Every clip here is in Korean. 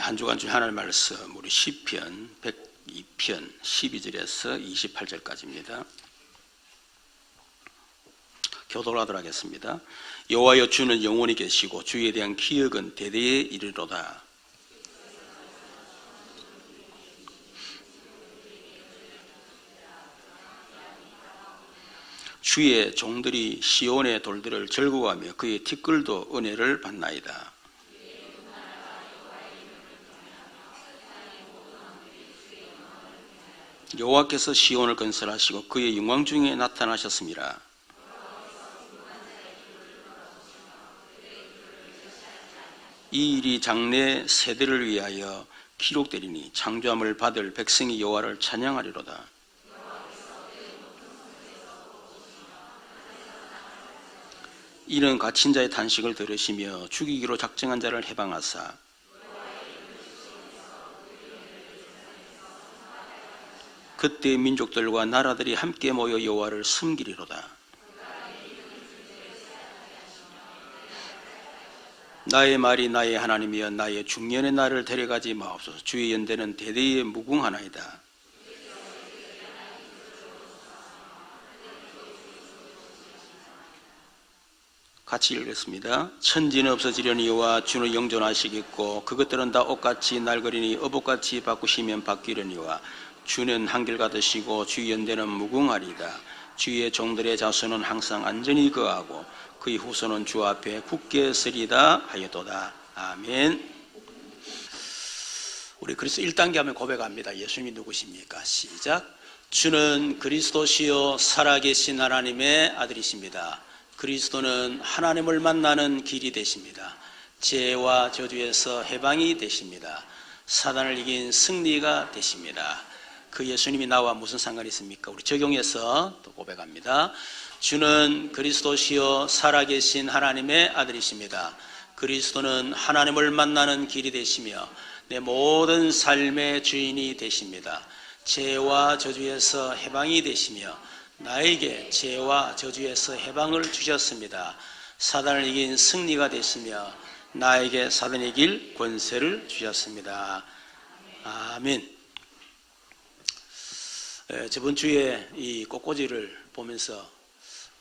한 주간 중에 하나님 말씀 우리 시편 102편 12절에서 28절까지입니다. 교독을 하도록 하겠습니다. 여호와여, 주는 영원히 계시고 주에 대한 기억은 대대에 이르로다. 주의 종들이 시온의 돌들을 즐거워하며 그의 티끌도 은혜를 받나이다. 여호와께서 시온을 건설하시고 그의 영광 중에 나타나셨습니다. 이 일이 장래 세대를 위하여 기록되리니 창조함을 받을 백성이 여호와를 찬양하리로다. 이는 갇힌 자의 탄식을 들으시며 죽이기로 작정한 자를 해방하사 그때 민족들과 나라들이 함께 모여 여호와를 섬기리로다. 나의 말이 나의 하나님이여, 나의 중년의 날을 데려가지 마옵소서. 주의 연대는 대대에 무궁하나이다. 같이 읽겠습니다. 천지는 없어지려니와 주는 영존하시겠고 그것들은 다 옷같이 날거리니 어복같이 바꾸시면 바뀌려니와 주는 한결같으시고 주의 연대는 무궁하리다. 주의 종들의 자손은 항상 안전히 거하고 그의 후손은 주 앞에 굳게 서리다 하였도다. 아멘. 우리 그리스도 1단계 하면 고백합니다. 예수님이 누구십니까? 시작. 주는 그리스도시요 살아계신 하나님의 아들이십니다. 그리스도는 하나님을 만나는 길이 되십니다. 죄와 저주에서 해방이 되십니다. 사단을 이긴 승리가 되십니다. 그 예수님이 나와 무슨 상관이 있습니까? 우리 적용해서 또 고백합니다. 주는 그리스도시요 살아계신 하나님의 아들이십니다. 그리스도는 하나님을 만나는 길이 되시며 내 모든 삶의 주인이 되십니다. 죄와 저주에서 해방이 되시며 나에게 죄와 저주에서 해방을 주셨습니다. 사단을 이긴 승리가 되시며 나에게 사단을 이길 권세를 주셨습니다. 아멘. 저번 주에 이 꽃꽂이를 보면서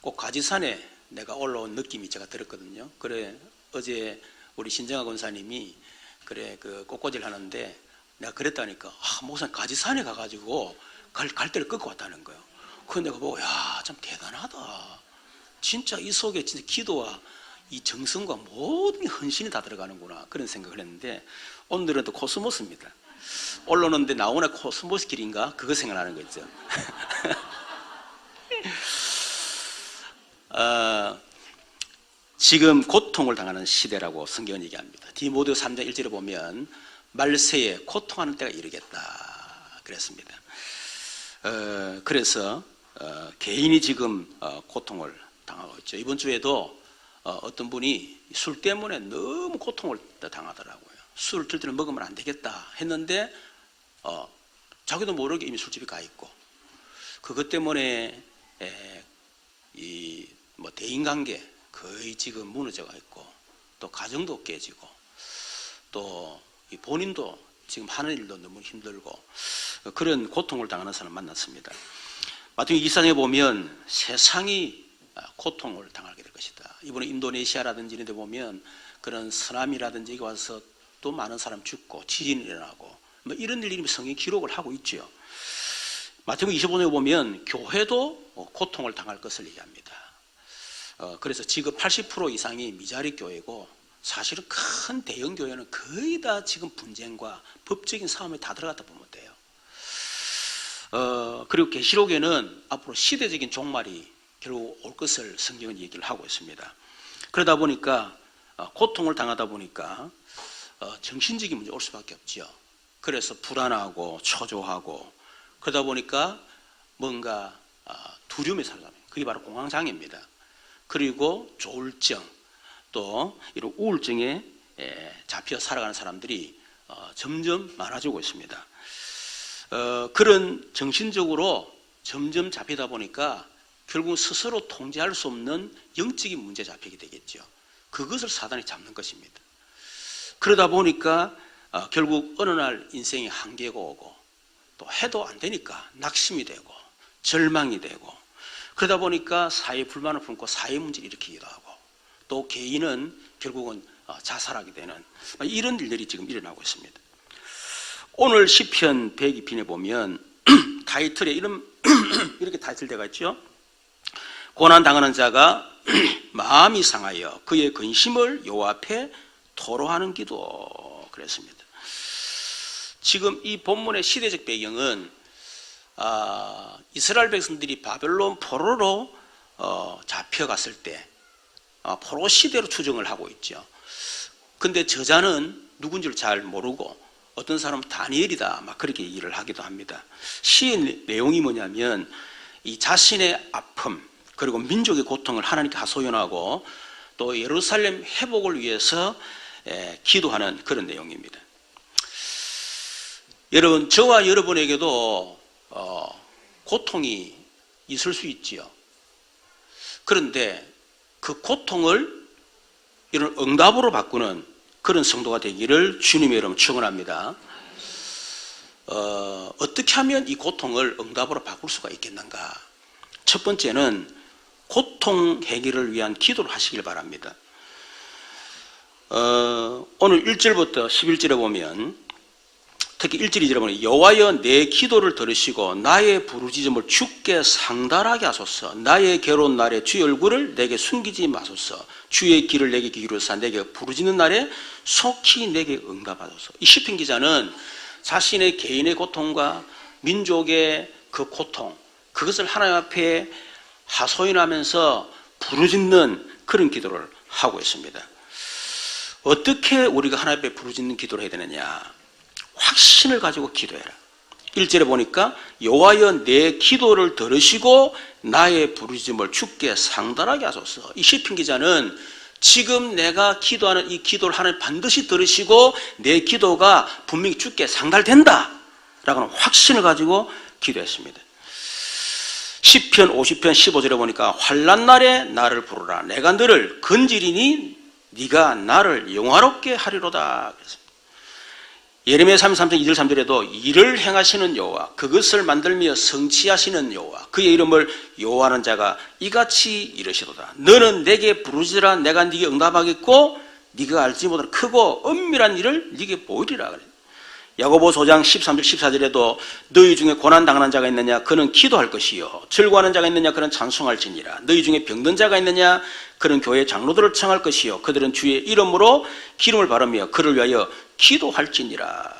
꽃가지산에 내가 올라온 느낌이 제가 들었거든요. 그래 어제 우리 신정아 권사님이 그래 그 꽃꽂이를 하는데 내가 그랬다니까 목사님 가지산에 가가지고 갈대를 꺾고 왔다는 거예요. 그래서 내가 보고 야, 참 대단하다. 진짜 이 속에 진짜 기도와 이 정성과 모든 헌신이 다 들어가는구나 그런 생각을 했는데 오늘은 또 코스모스입니다. 올라오는데 나오나 코스모스 길인가? 그거 생각나는 거죠. 지금 고통을 당하는 시대라고 성경은 얘기합니다. 디모데 3장 1절에 보면 말세에 고통하는 때가 이르겠다 그랬습니다. 그래서 개인이 지금 고통을 당하고 있죠. 이번 주에도 어떤 분이 술 때문에 너무 고통을 당하더라고요. 술을 절대로 먹으면 안 되겠다 했는데 자기도 모르게 이미 술집에 가 있고 그것 때문에 대인관계 거의 지금 무너져가 있고 또 가정도 깨지고 또 본인도 지금 하는 일도 너무 힘들고 그런 고통을 당하는 사람을 만났습니다. 마태복음 24장에 보면 세상이 고통을 당하게 될 것이다. 이번에 인도네시아라든지 이런 데 보면 그런 쓰나미라든지 여기 와서 또 많은 사람 죽고 지진이 일어나고 뭐 이런 일들이 성경이 기록을 하고 있죠. 마태복음 25장에 보면 교회도 고통을 당할 것을 얘기합니다. 그래서 지금 80% 이상이 미자립 교회고 사실은 큰 대형 교회는 거의 다 지금 분쟁과 법적인 싸움에 다 들어갔다 보면 돼요. 그리고 계시록에는 앞으로 시대적인 종말이 결국 올 것을 성경은 얘기를 하고 있습니다. 그러다 보니까 고통을 당하다 보니까 정신적인 문제 올 수밖에 없죠. 그래서 불안하고 초조하고 그러다 보니까 뭔가 두려움에 살다. 그게 바로 공황장애입니다. 그리고 조울증 또 이런 우울증에 잡혀 살아가는 사람들이 점점 많아지고 있습니다. 그런 정신적으로 점점 잡히다 보니까 결국 스스로 통제할 수 없는 영적인 문제에 잡히게 되겠죠. 그것을 사단이 잡는 것입니다. 그러다 보니까 결국 어느 날 인생의 한계가 오고 또 해도 안 되니까 낙심이 되고 절망이 되고 그러다 보니까 사회 불만을 품고 사회 문제를 일으키기도 하고 또 개인은 결국은 자살하게 되는 이런 일들이 지금 일어나고 있습니다. 오늘 시편 102편에 보면 타이틀에 이렇게 타이틀되어 있죠. 고난당하는 자가 마음이 상하여 그의 근심을 여호와 앞에 토로하는 기도 그랬습니다. 지금 이 본문의 시대적 배경은 이스라엘 백성들이 바벨론 포로로 잡혀갔을 때 포로 시대로 추정을 하고 있죠. 근데 저자는 누군지를 잘 모르고 어떤 사람은 다니엘이다 막 그렇게 얘기를 하기도 합니다. 시의 내용이 뭐냐면 이 자신의 아픔 그리고 민족의 고통을 하나님께 하소연하고 또 예루살렘 회복을 위해서 기도하는 그런 내용입니다. 여러분, 저와 여러분에게도 고통이 있을 수 있지요. 그런데 그 고통을 이런 응답으로 바꾸는 그런 성도가 되기를 주님의 이름으로 축원합니다. 어떻게 하면 이 고통을 응답으로 바꿀 수가 있겠는가? 첫 번째는 고통 해결을 위한 기도를 하시길 바랍니다. 오늘 1절부터 11절에 보면 특히 1절 2절에 보면 여호와여 내 기도를 들으시고 나의 부르짖음을 주께 상달하게 하소서. 나의 괴로운 날에 주의 얼굴을 내게 숨기지 마소서. 주의 길을 내게 기울여서 내게 부르짖는 날에 속히 내게 응답하소서. 이 시편 기자는 자신의 개인의 고통과 민족의 그 고통 그것을 하나님 앞에 하소연하면서 부르짖는 그런 기도를 하고 있습니다. 어떻게 우리가 하나님 앞에 부르짖는 기도를 해야 되느냐? 확신을 가지고 기도해라. 1절에 보니까 여호와여 내 기도를 들으시고 나의 부르짖음을 주께 상달하게 하소서. 이 시편 기자는 지금 내가 기도하는 이 기도를 하나님 반드시 들으시고 내 기도가 분명히 주께 상달된다 라고는 확신을 가지고 기도했습니다. 시편 50편 15절에 보니까 환난 날에 나를 부르라. 내가 너를 건지리니 네가 나를 영화롭게 하리로다. 예레미야 33장 2절 3절에도 일을 행하시는 여호와 그것을 만들며 성취하시는 여호와 그의 이름을 여호와하는 자가 이같이 이르시도다. 너는 내게 부르짖으라. 내가 네게 응답하겠고 네가 알지 못하는 크고 은밀한 일을 네게 보이리라. 야고보서 5장 13절 14절에도 너희 중에 고난당하는 자가 있느냐 그는 기도할 것이요 즐거워하는 자가 있느냐 그는 찬송할지니라. 너희 중에 병든 자가 있느냐 그는 교회 장로들을 청할 것이요 그들은 주의 이름으로 기름을 바르며 그를 위하여 기도할지니라.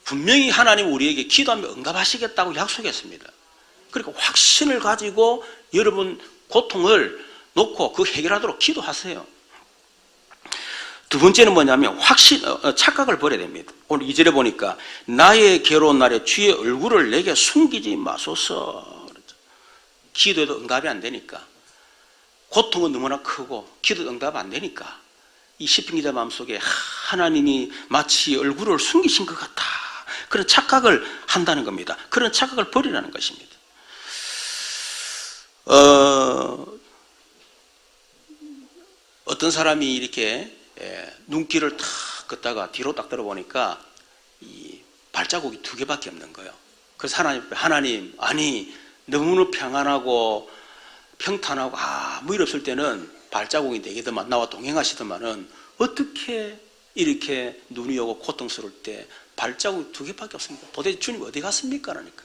분명히 하나님 우리에게 기도하며 응답하시겠다고 약속했습니다. 그러니까 확신을 가지고 여러분 고통을 놓고 그 해결하도록 기도하세요. 두 번째는 뭐냐면 착각을 버려야 됩니다. 오늘 2절에 보니까 나의 괴로운 날에 주의 얼굴을 내게 숨기지 마소서. 기도에도 응답이 안 되니까 고통은 너무나 크고 기도도 응답이 안 되니까 이 시편 기자 마음속에 하나님이 마치 얼굴을 숨기신 것 같다 그런 착각을 한다는 겁니다. 그런 착각을 버리라는 것입니다. 어떤 사람이 이렇게 눈길을 탁 걷다가 뒤로 딱 들어보니까 이 발자국이 2개밖에 없는 거예요. 그래서 하나님 아니 너무나 평안하고 평탄하고 아무 일 없을 때는 발자국이 4개더만 나와 동행하시더만은 어떻게 이렇게 눈이 오고 고통스러울 때 발자국이 2개밖에 없습니까? 도대체 주님 어디 갔습니까? 그러니까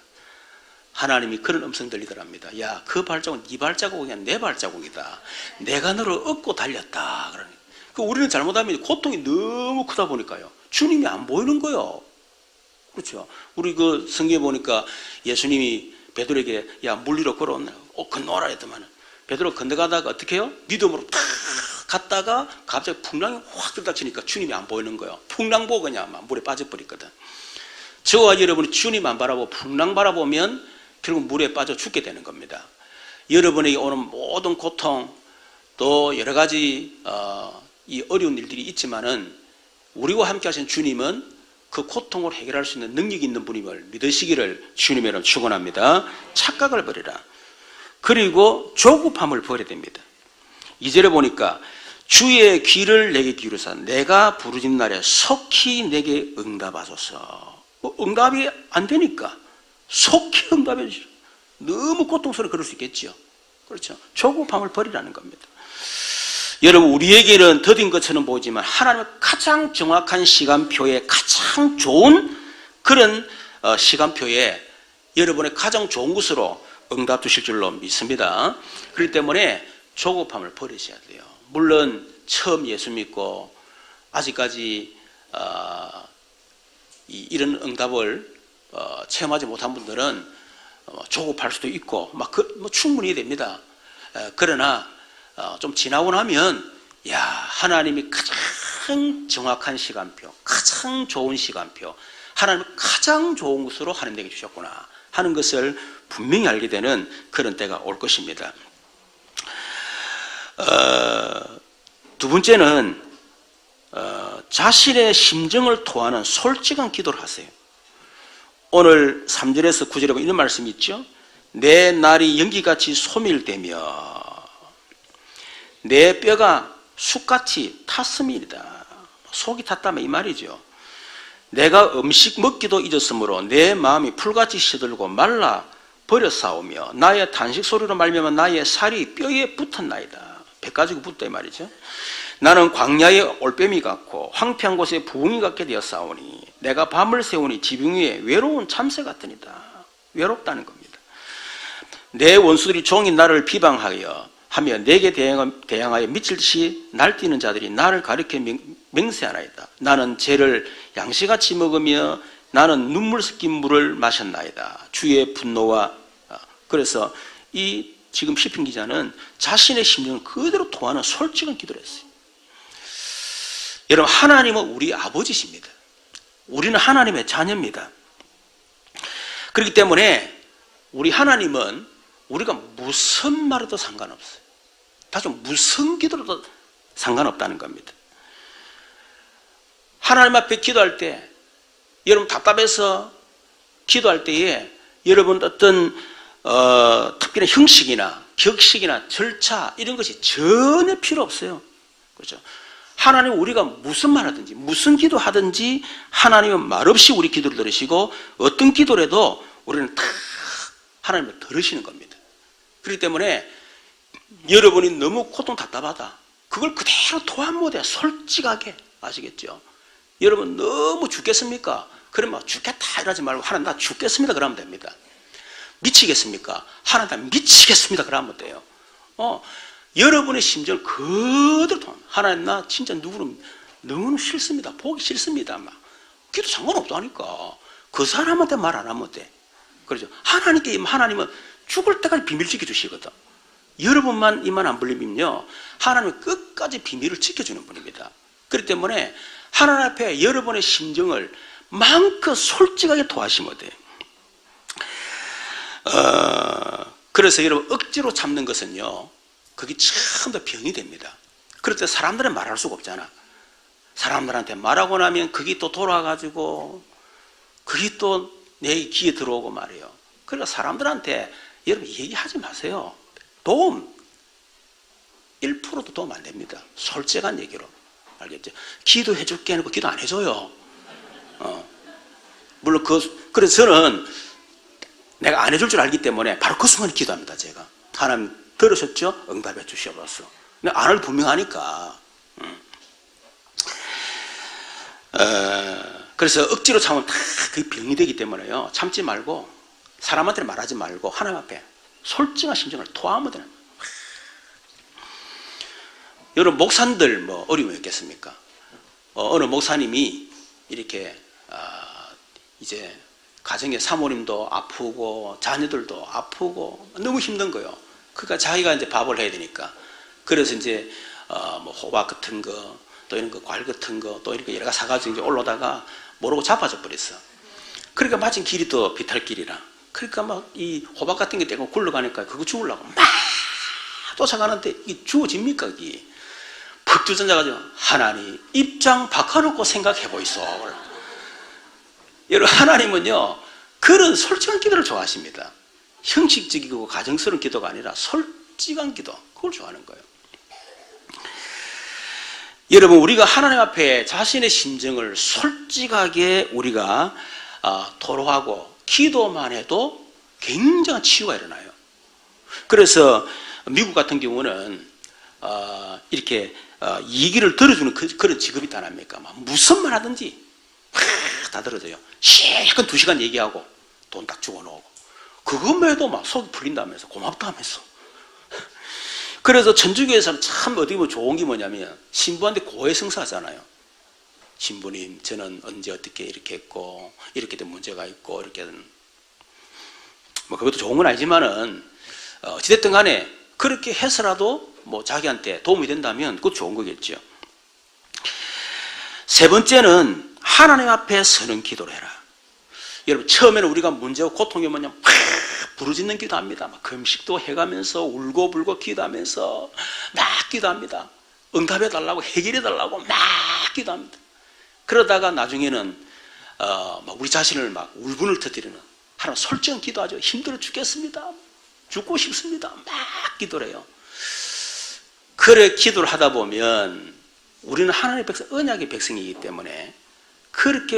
하나님이 그런 음성 들리더랍니다. 야, 그 발자국은 네 발자국이 아니라 내 발자국이다. 내가 너를 업고 달렸다. 그러니까 우리는 잘못하면 고통이 너무 크다 보니까요 주님이 안 보이는 거예요. 그렇죠? 우리 그 성경에 보니까 예수님이 베드로에게 야 물리로 건너라 했더만 베드로 건너가다가 어떻게 해요? 믿음으로 탁 갔다가 갑자기 풍랑이 확 들닥치니까 주님이 안 보이는 거예요. 풍랑 보고 그냥 물에 빠져버렸거든. 저와 여러분이 주님 안 바라보고 풍랑 바라보면 결국 물에 빠져 죽게 되는 겁니다. 여러분에게 오는 모든 고통 또 여러 가지 이 어려운 일들이 있지만은 우리와 함께 하신 주님은 그 고통을 해결할 수 있는 능력이 있는 분임을 믿으시기를 주님의 이름으로 축원합니다. 착각을 버리라. 그리고 조급함을 버려야 됩니다. 2절에 보니까 주의 귀를 내게 기울여서 내가 부르짖는 날에 속히 내게 응답하소서. 응답이 안 되니까 속히 응답해 주시오. 너무 고통스러워 그럴 수 있겠죠. 그렇죠. 조급함을 버리라는 겁니다. 여러분, 우리에게는 더딘 것처럼 보이지만 하나님은 가장 정확한 시간표에 가장 좋은 그런 시간표에 여러분의 가장 좋은 것으로 응답 주실 줄로 믿습니다. 그렇기 때문에 조급함을 버리셔야 돼요. 물론 처음 예수 믿고 아직까지 이런 응답을 체험하지 못한 분들은 조급할 수도 있고 충분히 됩니다. 그러나 좀 지나고 나면 하나님이 가장 정확한 시간표, 가장 좋은 시간표, 하나님은 가장 좋은 것으로 하나님에게 주셨구나 하는 것을 분명히 알게 되는 그런 때가 올 것입니다. 두 번째는 자신의 심정을 토하는 솔직한 기도를 하세요. 오늘 3절에서 9절에 보면 이런 말씀이 있죠. 내 날이 연기같이 소멸되며 내 뼈가 숯같이 탔음이다. 속이 탔다면 이 말이죠. 내가 음식 먹기도 잊었으므로 내 마음이 풀같이 시들고 말라 버렸사오며 나의 탄식 소리로 말미암아 나의 살이 뼈에 붙었나이다. 배 가지고 붙다 이 말이죠. 나는 광야의 올빼미 같고 황폐한 곳에 부흥이 같게 되었사오니 내가 밤을 새우니 지붕 위에 외로운 참새 같으니라. 외롭다는 겁니다. 내 원수들이 종일 나를 비방하여 하며 내게 대항하여 미칠 듯이 날뛰는 자들이 나를 가리켜 맹세하나이다. 나는 죄를 양식같이 먹으며 나는 눈물 섞인 물을 마셨나이다. 주의 분노와 그래서 이 지금 시편 기자는 자신의 심정을 그대로 토하는 솔직한 기도를 했어요. 여러분, 하나님은 우리 아버지십니다. 우리는 하나님의 자녀입니다. 그렇기 때문에 우리 하나님은 우리가 무슨 말해도 상관없어요. 다시 무슨 기도로도 상관없다는 겁니다. 하나님 앞에 기도할 때 여러분 답답해서 기도할 때에 여러분 어떤 특별한 형식이나 격식이나 절차 이런 것이 전혀 필요 없어요. 그렇죠? 하나님 우리가 무슨 말하든지 무슨 기도하든지 하나님은 말없이 우리 기도를 들으시고 어떤 기도라도 우리는 다 하나님을 들으시는 겁니다. 그렇기 때문에 여러분이 너무 고통 답답하다. 그걸 그대로 토한 못해 솔직하게 아시겠죠? 여러분 너무 죽겠습니까? 그러면 죽겠다 이러지 말고 하나님 나 죽겠습니다 그러면 됩니다. 미치겠습니까? 하나님 나 미치겠습니다 그러면 돼요. 여러분의 심정을 그대로 토한 하나님 나 진짜 누구는 너무 싫습니다. 보기 싫습니다. 막 기도 상관없다니까. 그 사람한테 말 안 하면 돼. 그렇죠? 하나님은 죽을 때까지 비밀 지켜주시거든. 여러분만 입만 안 벌리면요 하나님은 끝까지 비밀을 지켜주는 분입니다. 그렇기 때문에 하나님 앞에 여러분의 심정을 마음껏 솔직하게 토하시면 돼요. 그래서 여러분 억지로 참는 것은요 그게 참 더 병이 됩니다. 그럴 때 사람들은 말할 수가 없잖아. 사람들한테 말하고 나면 그게 또 돌아가지고 그게 또 내 귀에 들어오고 말이에요. 그러니까 사람들한테 여러분 얘기하지 마세요. 도움 1%도 도움 안 됩니다. 솔직한 얘기로. 알겠죠? 기도해 줄게 하고 기도 안 해줘요. 물론 그래서 저는 내가 안 해줄 줄 알기 때문에 바로 그 순간에 기도합니다. 제가 하나님 들으셨죠? 응답해 주시옵소서. 근데 안 할 분명하니까. 그래서 억지로 참으면 다 그게 병이 되기 때문에요. 참지 말고 사람한테 말하지 말고 하나님 앞에 솔직한 심정을 토하면 되는 거예요. 여러분 목사님들 뭐 어려움이 있겠습니까? 어느 목사님이 이렇게 이제 가정의 사모님도 아프고 자녀들도 아프고 너무 힘든 거예요. 그러니까 자기가 이제 밥을 해야 되니까 그래서 이제 뭐 호박 같은 거 또 이런 거 과일 같은 거 또 이렇게 여러 가지 사가지고 이제 올라다가 모르고 자빠져 버렸어. 그러니까 마침 길이 또 비탈길이라. 그러니까 막 이 호박 같은 게 떼고 굴러가니까 그거 주우려고 막 쫓아가는데 이게 주워집니까 이게? 푹 주저앉아가지고 하나님 입장 바꿔놓고 생각해 보이소. 여러분 하나님은요 그런 솔직한 기도를 좋아하십니다. 형식적이고 가정스러운 기도가 아니라 솔직한 기도 그걸 좋아하는 거예요. 여러분, 우리가 하나님 앞에 자신의 심정을 솔직하게 우리가 토로하고 기도만 해도 굉장한 치유가 일어나요. 그래서 미국 같은 경우는 이렇게 얘기를 들어주는 그런 직업이 있지 않습니까? 무슨 말 하든지 다 들어줘요. 실컷 2시간 얘기하고 돈 딱 주고 놓고 그것만 해도 막 속이 풀린다면서 고맙다 하면서. 그래서 천주교에서는 참 어떻게 보면 좋은 게 뭐냐면 신부한테 고해성사하잖아요. 신부님, 저는 언제 어떻게 이렇게 했고 이렇게 된 문제가 있고 이렇게 뭐 그것도 좋은 건 아니지만은 어찌됐든 간에 그렇게 해서라도 뭐 자기한테 도움이 된다면 그것도 좋은 거겠죠. 세 번째는 하나님 앞에 서는 기도를 해라. 여러분, 처음에는 우리가 문제와 고통이 뭐냐면 막 부르짖는 기도합니다. 막 금식도 해가면서 울고불고 기도하면서 막 기도합니다. 응답해달라고 해결해달라고 막 기도합니다. 그러다가 나중에는 막 우리 자신을 막 울분을 터뜨리는 하나님 솔직한 기도하죠. 힘들어 죽겠습니다. 죽고 싶습니다. 막 기도를 해요. 그래 기도를 하다 보면 우리는 하나님의 백성, 언약의 백성이기 때문에 그렇게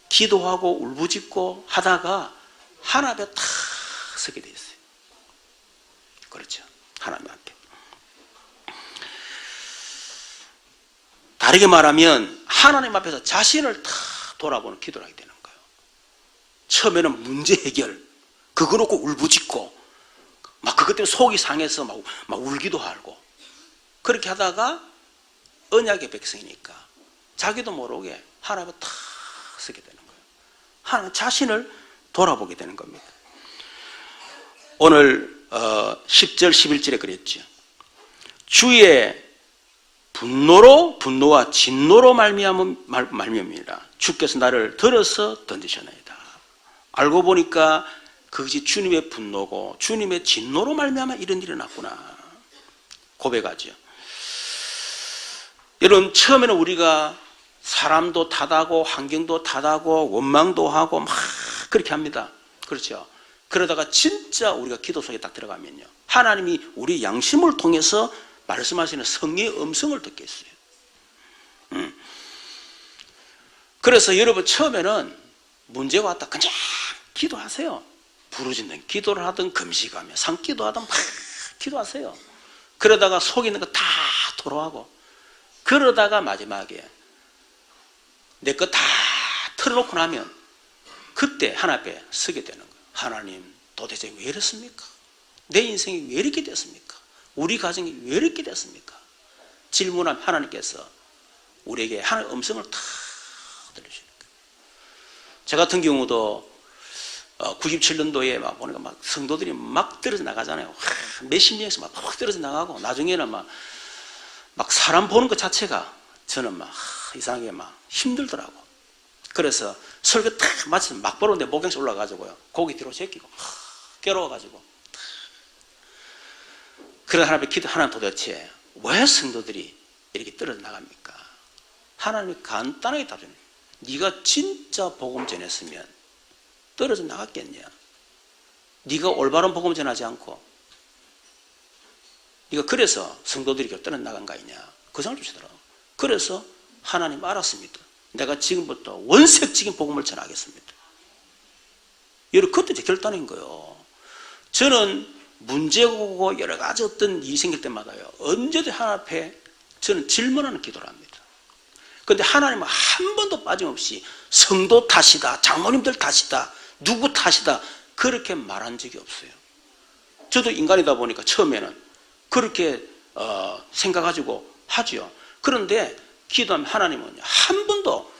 기도하고 울부짖고 하다가 하나님 앞에 탁 서게 돼 있어요. 그렇죠. 하나님 앞에. 다르게 말하면 하나님 앞에서 자신을 탁 돌아보는 기도를 하게 되는 거예요. 처음에는 문제 해결, 그거 놓고 울부짖고 막 그것 때문에 속이 상해서 막 울기도 하고 그렇게 하다가 언약의 백성이니까 자기도 모르게 하나님 앞에 탁 서게 되는 거예요. 하나님 자신을 돌아보게 되는 겁니다. 오늘 10절 11절에 그랬죠. 주의 분노와 진노로 말미암이라. 주께서 나를 들어서 던지셨나이다. 알고 보니까 그것이 주님의 분노고 주님의 진노로 말미암아 이런 일이 났구나. 고백하죠. 여러분, 처음에는 우리가 사람도 탓하고 환경도 탓하고 원망도 하고 막 그렇게 합니다. 그렇죠. 그러다가 진짜 우리가 기도 속에 딱 들어가면요, 하나님이 우리 양심을 통해서 말씀하시는 성령의 음성을 듣게 했어요. 그래서 여러분, 처음에는 문제가 왔다 그냥 기도하세요. 부르짖는 기도를 하든 금식하며 산기도 하든 막 기도하세요. 그러다가 속에 있는 거 다 토로하고 그러다가 마지막에 내 거 다 털어놓고 나면 그때 하나님 앞에 서게 되는 거예요. 하나님, 도대체 왜 이렇습니까? 내 인생이 왜 이렇게 됐습니까? 우리 가정이 왜 이렇게 됐습니까? 질문하면 하나님께서 우리에게 하나님의 음성을 다 들려주시는 거예요. 저 같은 경우도 97년도에 막 보니까 막 성도들이 막 떨어져 나가잖아요. 몇십 년에서 막 떨어져 나가고 나중에는 막 사람 보는 것 자체가 저는 막 이상하게 막 힘들더라고. 그래서 설교 딱 마쳐서 막 보는데 목욕실 올라가지고요, 고기 뒤로 제끼고 괴로워가지고 그래 하나님 기도, 하나님 도대체 왜 성도들이 이렇게 떨어져 나갑니까? 하나님이 간단하게 답변해요. 네가 진짜 복음 전했으면 떨어져 나갔겠냐? 네가 올바른 복음 전하지 않고 네가 그래서 성도들이 떨어져 나간 거 아니냐? 그 생각을 주시더라고요. 그래서 하나님 알았습니다. 내가 지금부터 원색적인 복음을 전하겠습니다. 여러분, 그것도 제 결단인 거예요. 저는 문제가 오고 여러 가지 어떤 일이 생길 때마다요, 언제든 하나님 앞에 저는 질문하는 기도를 합니다. 그런데 하나님은 한 번도 빠짐없이 성도 탓이다, 장모님들 탓이다, 누구 탓이다 그렇게 말한 적이 없어요. 저도 인간이다 보니까 처음에는 그렇게 생각가지고 하죠. 그런데 기도하면 하나님은 한 번도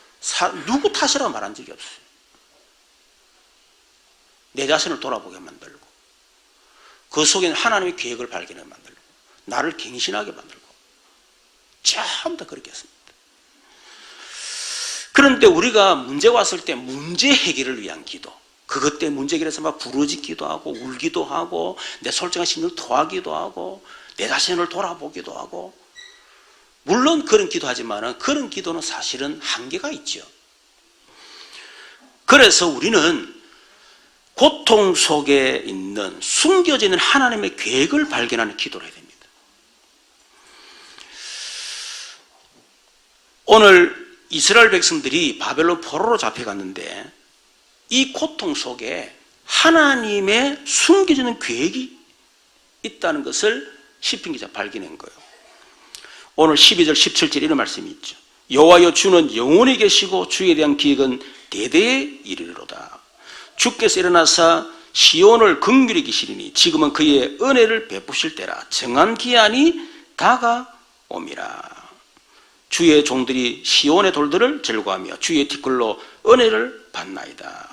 누구 탓이라고 말한 적이 없어요. 내 자신을 돌아보게 만들고 그 속에는 하나님의 계획을 발견하게 만들고 나를 갱신하게 만들고 전부 다 그렇게 했습니다. 그런데 우리가 문제가 왔을 때 문제 해결을 위한 기도, 그것 때문에 문제 해결해서 막 부르짖기도 하고 울기도 하고 내 솔직한 심령을 토하기도 하고 내 자신을 돌아보기도 하고, 물론 그런 기도하지만 그런 기도는 사실은 한계가 있죠. 그래서 우리는 고통 속에 있는 숨겨져 있는 하나님의 계획을 발견하는 기도를 해야 됩니다. 오늘 이스라엘 백성들이 바벨론 포로로 잡혀갔는데 이 고통 속에 하나님의 숨겨지는 계획이 있다는 것을 시편 기자 발견한 거예요. 오늘 12절 17절 이런 말씀이 있죠. 여호와여 주는 영원히 계시고 주에 대한 기획은 대대에 이르리로다. 주께서 일어나사 시온을 긍휼히 기시리니 지금은 그의 은혜를 베푸실 때라. 정한 기한이 다가옴이라. 주의 종들이 시온의 돌들을 즐거워하며 주의 티끌로 은혜를 받나이다.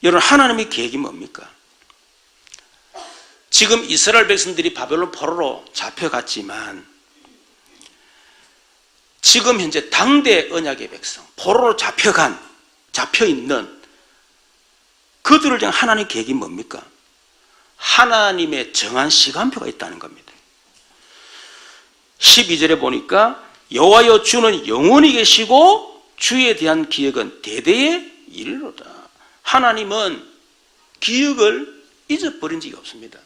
여러분, 하나님의 계획이 뭡니까? 지금 이스라엘 백성들이 바벨론 포로로 잡혀갔지만 지금 현재 당대 언약의 백성, 포로로 잡혀있는 그들을 향한 하나님의 계획이 뭡니까? 하나님의 정한 시간표가 있다는 겁니다. 12절에 보니까 여호와여 주는 영원히 계시고 주에 대한 기억은 대대에 이르리로다. 하나님은 기억을 잊어버린 적이 없습니다.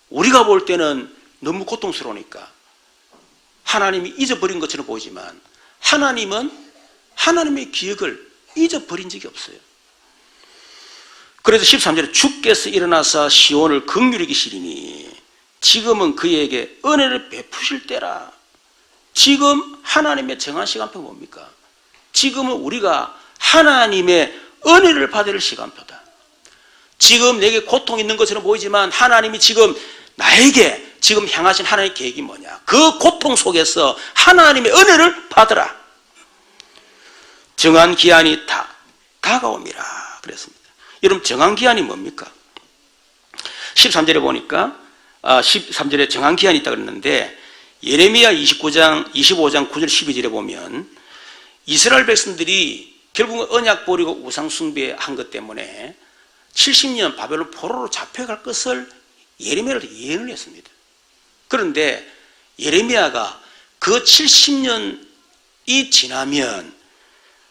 우리가 볼 때는 너무 고통스러우니까 하나님이 잊어버린 것처럼 보이지만 하나님은 하나님의 기억을 잊어버린 적이 없어요. 그래서 13절에 주께서 일어나사 시온을 긍휼히 기시리니 지금은 그에게 은혜를 베푸실 때라. 지금 하나님의 정한 시간표가 뭡니까? 지금은 우리가 하나님의 은혜를 받을 시간표다. 지금 내게 고통이 있는 것처럼 보이지만 하나님이 지금 나에게 지금 향하신 하나님의 계획이 뭐냐? 그 고통 속에서 하나님의 은혜를 받으라. 정한 기한이 다가옵니다. 그랬습니다. 여러분, 정한 기한이 뭡니까? 13절에 보니까 13절에 정한 기한이 있다고 그랬는데 예레미야 25장 9절 12절에 보면 이스라엘 백성들이 결국 언약 버리고 우상 숭배한 것 때문에 70년 바벨론 포로로 잡혀갈 것을 예레미야를 예언을 했습니다. 그런데 예레미야가 그 70년이 지나면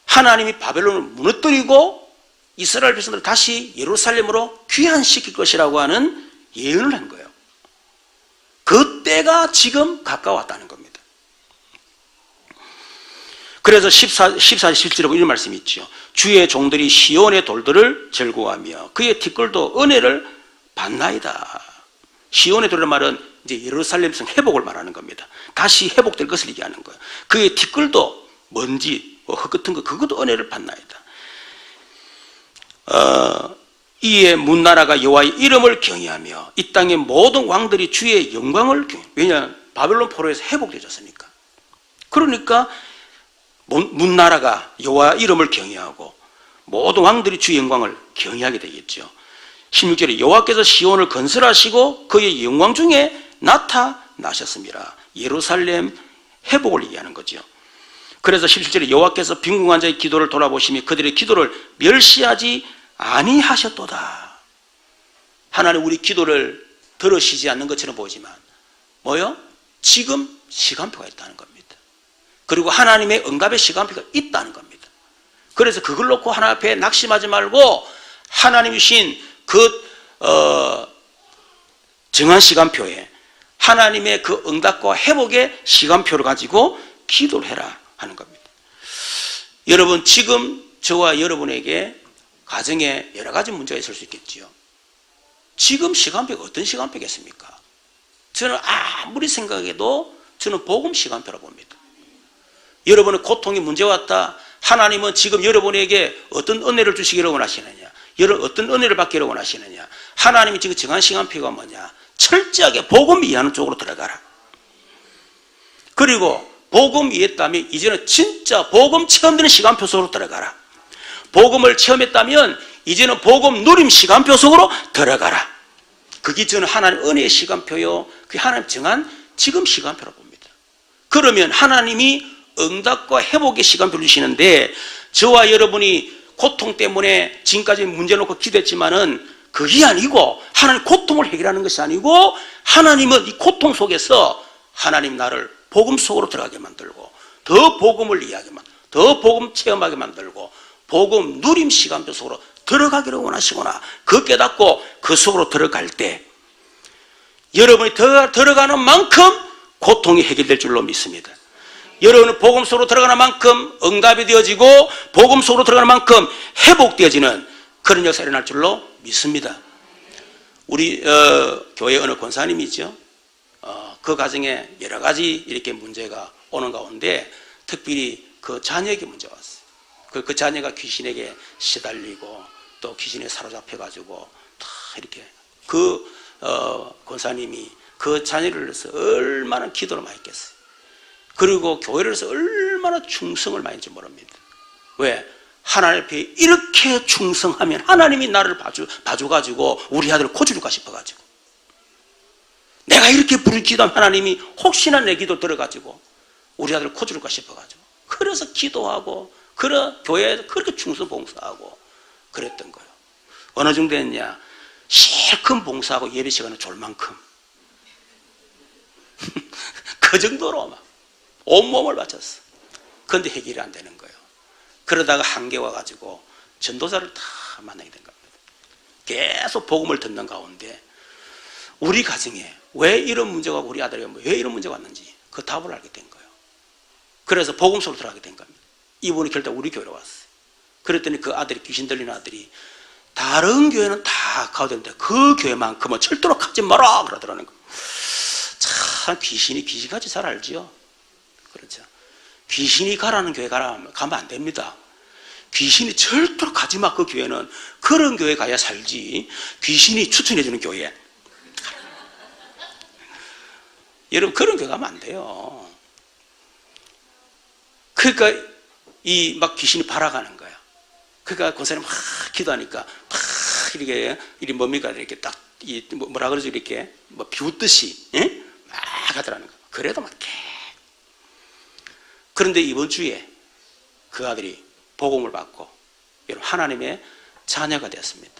하나님이 바벨론을 무너뜨리고 이스라엘 백성들을 다시 예루살렘으로 귀환시킬 것이라고 하는 예언을 한 거예요. 그 때가 지금 가까웠다는 겁니다. 그래서 14, 17절에 이런 말씀이 있죠. 주의 종들이 시온의 돌들을 즐거워하며 그의 티끌도 은혜를 받나이다. 시온의 돌이라는 말은 이제 예루살렘성 회복을 말하는 겁니다. 다시 회복될 것을 얘기하는 거예요. 그의 티끌도 먼지, 흙 같은 거 그것도 은혜를 받나이다. 이에 문나라가 여호와의 이름을 경외하며 이 땅의 모든 왕들이 주의 영광을 경외. 왜냐? 바벨론 포로에서 회복되었으니까. 그러니까 문나라가 여호와 이름을 경외하고 모든 왕들이 주의 영광을 경외하게 되겠죠. 16절에 여호와께서 시온을 건설하시고 그의 영광 중에 나타나셨습니다. 예루살렘 회복을 얘기하는 거죠. 그래서 17절에 여호와께서 빈궁한 자의 기도를 돌아보시며 그들의 기도를 멸시하지 아니하셨도다. 하나님 우리 기도를 들으시지 않는 것처럼 보이지만 뭐요? 지금 시간표가 있다는 겁니다. 그리고 하나님의 응답의 시간표가 있다는 겁니다. 그래서 그걸 놓고 하나님 앞에 낙심하지 말고 하나님이 주신 그 정한 시간표에 하나님의 그 응답과 회복의 시간표를 가지고 기도를 해라 하는 겁니다. 여러분, 지금 저와 여러분에게 가정에 여러 가지 문제가 있을 수 있겠지요. 지금 시간표가 어떤 시간표겠습니까? 저는 아무리 생각해도 저는 복음 시간표라고 봅니다. 여러분의 고통이 문제 왔다. 하나님은 지금 여러분에게 어떤 은혜를 주시기를 원하시느냐? 여러분 어떤 은혜를 받기를 원하시느냐? 하나님이 지금 정한 시간표가 뭐냐? 철저하게 복음 이해하는 쪽으로 들어가라. 그리고 복음 이해했다면 이제는 진짜 복음 체험되는 시간표 속으로 들어가라. 복음을 체험했다면 이제는 복음 누림 시간표 속으로 들어가라. 그게 저는 하나님 은혜의 시간표요. 그게 하나님 정한 지금 시간표라고 봅니다. 그러면 하나님이 응답과 회복의 시간표를 주시는데 저와 여러분이 고통 때문에 지금까지 문제 놓고 기도했지만은 그게 아니고 하나님 고통을 해결하는 것이 아니고 하나님은 이 고통 속에서 하나님 나를 복음 속으로 들어가게 만들고 더 복음을 이해하게 만들고 더 복음 체험하게 만들고 복음 누림 시간표 속으로 들어가기를 원하시구나. 그 깨닫고 그 속으로 들어갈 때 여러분이 더 들어가는 만큼 고통이 해결될 줄로 믿습니다. 여러분은 복음 속으로 들어가는 만큼 응답이 되어지고 복음 속으로 들어가는 만큼 회복되어지는 그런 역사가 일어날 줄로 믿습니다. 우리 교회 어느 권사님이죠. 그 가정에 여러 가지 이렇게 문제가 오는 가운데 특별히 그 자녀에게 문제가 왔어요. 그 자녀가 귀신에게 시달리고 또 귀신에 사로잡혀가지고 다 이렇게 권사님이 그 자녀를 위해서 얼마나 기도를 많이 했겠어요. 그리고 교회를 위해서 얼마나 충성을 많이 했는지 모릅니다. 왜? 하나님 앞에 이렇게 충성하면 하나님이 나를 봐줘가지고 우리 아들을 고쳐줄까 싶어가지고 내가 이렇게 부르짖 기도하면 하나님이 혹시나 내 기도 들어가지고 우리 아들을 고쳐줄까 싶어가지고 그래서 기도하고 교회에서 그렇게 충성 봉사하고 그랬던 거예요. 어느 정도 했냐? 실컷 봉사하고 예배 시간을 줄 만큼 그 정도로 막 온몸을 바쳤어. 그런데 해결이 안 되는 거예요. 그러다가 한계 와가지고 전도사를 다 만나게 된 겁니다. 계속 복음을 듣는 가운데 우리 가정에 왜 이런 문제가 우리 아들에게 왜 이런 문제가 왔는지 그 답을 알게 된 거예요. 그래서 복음 속으로 들어가게 된 겁니다. 이분이 결국 우리 교회로 왔어요. 그랬더니 그 아들이 귀신 들린 아들이 다른 교회는 다 가도 되는데 그 교회만큼은 절대로 가지 마라 그러더라는 거예요. 참 귀신같이 잘 알지요. 그렇죠. 귀신이 가라는 교회 가면 안 됩니다. 귀신이 절대로 가지 마. 그 교회는 그런 교회 가야 살지. 귀신이 추천해 주는 교회. 여러분 그런 교회 가면 안 돼요. 그러니까 막 귀신이 발아가는 거야. 그러니까 권사님 막 기도하니까 막 이렇게 뭡니까 이렇게 딱 뭐라 그러죠 이렇게 뭐 비웃듯이 막 하더라는 거. 그래도 막 그런데 이번 주에 그 아들이 복음을 받고 여러분 하나님의 자녀가 되었습니다.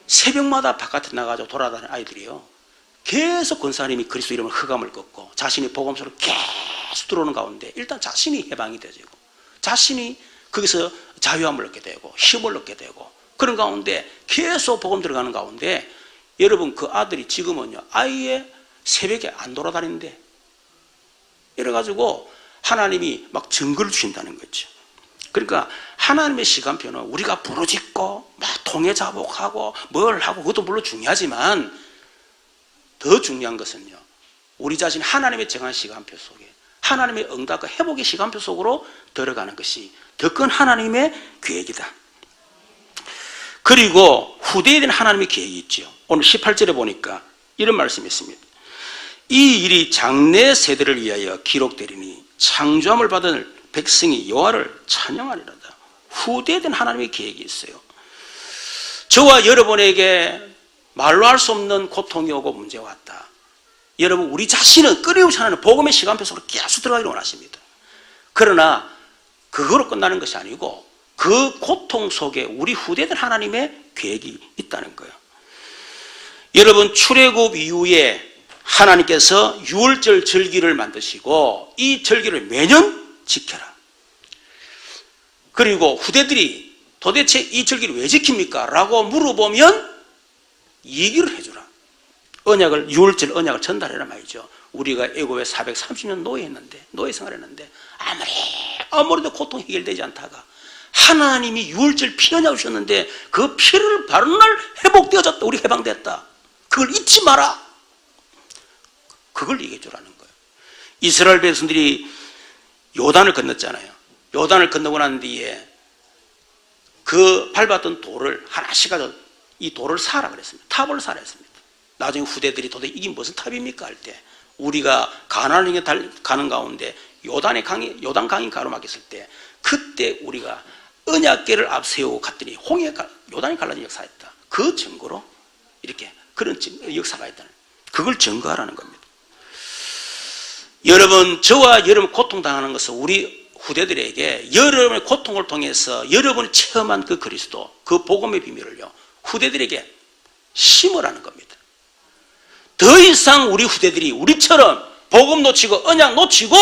새벽마다 바깥에 나가서 돌아다니는 아이들이요. 계속 권사님이 그리스도 이름을 흑암을 꺾고 자신이 복음서로 계속 들어오는 가운데 일단 자신이 해방이 되고 자신이 거기서 자유함을 얻게 되고 힘을 얻게 되고 그런 가운데 계속 복음 들어가는 가운데 여러분 그 아들이 지금은요 아예 새벽에 안 돌아다니는데 이래가지고 하나님이 막 증거를 주신다는 거죠. 그러니까 하나님의 시간표는 우리가 부르짖고 막 통해자복하고 뭘 하고 그것도 물론 중요하지만 더 중요한 것은요 우리 자신 하나님의 정한 시간표 속에 하나님의 응답과 회복의 시간표 속으로 들어가는 것이 더 큰 하나님의 계획이다. 그리고 후대에 대한 하나님의 계획이 있죠. 오늘 18절에 보니까 이런 말씀이 있습니다. 이 일이 장래 세대를 위하여 기록되리니 창조함을 받은 백성이 여호와를 찬양하리로다. 후대에 대한 하나님의 계획이 있어요. 저와 여러분에게 말로 할 수 없는 고통이 오고 문제가 왔다. 여러분 우리 자신은 끊임없이 하나님 복음의 시간표 속으로 계속 들어가기를 원하십니다. 그러나 그거로 끝나는 것이 아니고 그 고통 속에 우리 후대들 하나님의 계획이 있다는 거예요. 여러분 출애굽 이후에 하나님께서 유월절 절기를 만드시고 이 절기를 매년 지켜라. 그리고 후대들이 도대체 이 절기를 왜 지킵니까? 라고 물어보면 얘기를 해주라. 유월절 언약을 전달해라 말이죠. 우리가 애굽에 430년 노예 생활했는데 아무래도 고통이 해결되지 않다가 하나님이 유월절 피 언약을 주셨는데 그 피를 바른 날 회복되어졌다. 우리 해방됐다. 그걸 잊지 마라. 그걸 얘기해 주라는 거예요. 이스라엘 백성들이 요단을 건넜잖아요. 요단을 건너고 난 뒤에 그 밟았던 돌을 하나씩 가서 이 돌을 사라 그랬습니다. 탑을 사라 했습니다. 나중에 후대들이 도대체 이게 무슨 탑입니까 할 때 우리가 가나안을 향해 가는 가운데 요단 강이 가로막혔을 때 그때 우리가 언약궤를 앞세우고 갔더니 요단이 갈라진 역사였다. 그 증거로 이렇게 그런 역사가 있다는 그걸 증거하라는 겁니다. 여러분 저와 여러분 고통당하는 것은 우리 후대들에게 여러분의 고통을 통해서 여러분이 체험한 그 그리스도 그 복음의 비밀을요 후대들에게 심으라는 겁니다. 더 이상 우리 후대들이 우리처럼 복음 놓치고 언약 놓치고